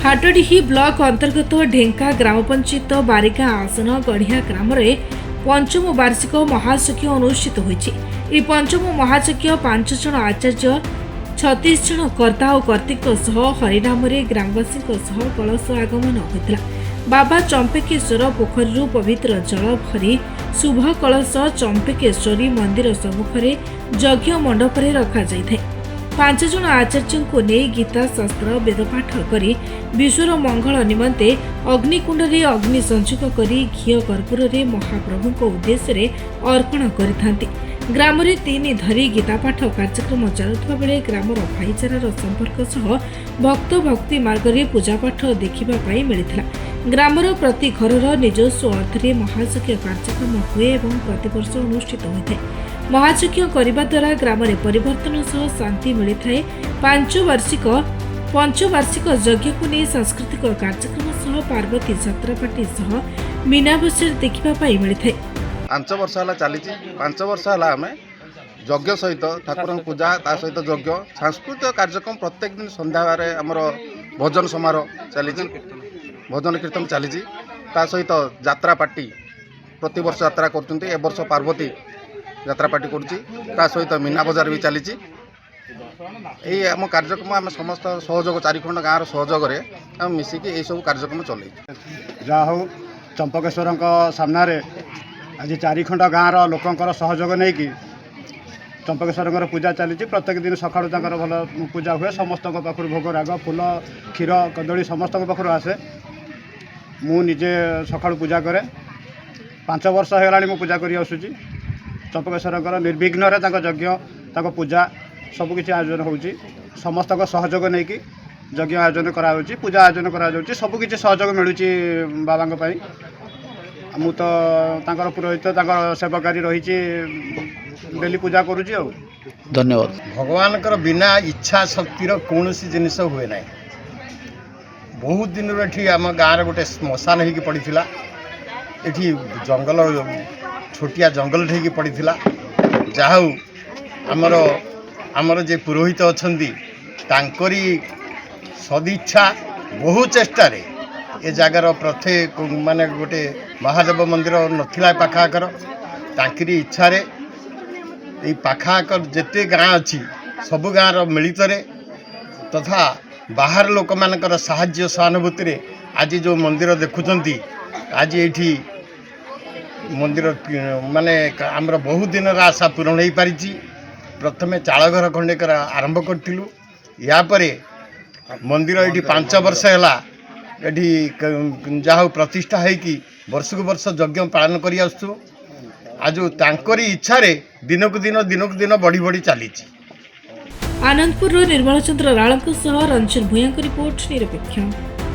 हाटडीही block अंतर्गत ढेंका ग्राम पंचायत बारिका आसन गढ़िया ग्राम पंचम वार्षिक महायज्ञ अनुष्ठित होती। पंचम महायज्ञ 5 जन आचार्य 36 जन कर्ता और कर्तिक हरिनाम ग्रामवासी कलश आगमन होता। बाबा चंपेकेश्वर पोखरी पवित्र जल भरी शुभ कलश चंपेकेश्वरी मंदिर सम्मुखें यज्ञ मंडप रखा जाए। 5 जन आचार्य को नहीं गीता शास्त्र वेदपाठ करी विश्वर मंगल निमंते अग्निकुंड रे अग्नि संयोग करी घी कर्पूर रे महाप्रभु को उद्देश्य अर्पण करिथांती। ग्राम रे 3 धरी गीतापाठ कार्यक्रम चलुवा बेले ग्रामर भाईचारार संपर्क सह भक्त भक्ति मार्ग रे पूजापाठ देखिबा पाई मिलिथिला। ग्रामर प्रति घरर निजस्व अर्थ महायज्ञ कार्यक्रम हुए और प्रतिवर्ष अनुष्ठित होता है। महायज्ञ करने द्वारा ग्राम में परिवर्तन सह शांति मिलता है। पंचवार्षिक यज्ञ को नहीं सांस्कृतिक कार्यक्रम सह पार्वती छत्रपाटी सह मीना बजार देखा मिलता है। 5 वर्ष है चली 5 वर्ष है आम यज्ञ सहित ठाकुर पूजा ता सहित यज्ञ सांस्कृतिक कार्यक्रम प्रत्येक दिन संध्या आमर भजन समारोह चली भजन कीर्तन चली सहित यात्रा पार्टी प्रति वर्ष यात्रा कर वर्ष पार्वती यात्रा पार्टी कर सहित मीना बजार भी चली यही आम कार्यक्रम आम समस्त सहयोग 4 खंड गाँव सहयोग आम मिसिकी यही सब कार्यक्रम चल जहा हो चंपकेश्वर सामने आज 4 खंड गाँव लोकंर सहयोग नहीं कि चंपकेश्वर पूजा चली प्रत्येक दिन सका भल पूजा हुए समस्त पाखर भोग राग फूल क्षीर कदली समस्त पाखर आसे मु निजे सका पूजा करे 5 वर्ष हो पूजा कर आसूँ चंपकेश्वर निर्विघ्न यज्ञ पूजा सबकि आयोजन होची समस्त सहयोग नहीं कि यज्ञ आयोजन करा पूजा आयोजन करा सबकि सहयोग मिलूँ बाबा मु तो पुरोहित सेवकारी रही डेली पूजा करुँच। धन्यवाद। भगवान बिना इच्छा शक्तिर कौन सी जिनिस हुए ना बहुत दिन ये आम गाँव गोटे श्मशान हो पड़ा ये जंगल छोटिया जंगल ठेकी पड़ा जहा आमर आमर जे पुरोहित अच्छा तांकरी सदिच्छा बहु चेष्टार ए जगार प्रत्येक माने गोटे महादेव मंदिर नथिला पाखाकर तांकरी इच्छा ये पाखाकर जेते गाँ अच्छी सबु गाँव मिलित तथा बाहर लोक मानकर साहाय्य सहानुभूति आज जो मंदिर देखुंट आज ये मंदिर माने आमर बहुत दिन आशा पूरण हो पारी। प्रथमे चाल घर खंडेकर आरंभ करूँ यापर मंदिर ये 5 वर्ष है ये जहा प्रतिष्ठा होगी वर्ष को वर्ष यज्ञ पालन कर आज तांकरी इच्छा दिनक दिन बढ़ी बढ़ी चली। आनंदपुर निर्मल चंद्र राळ रंजन भूया रिपोर्ट निरपेक्ष।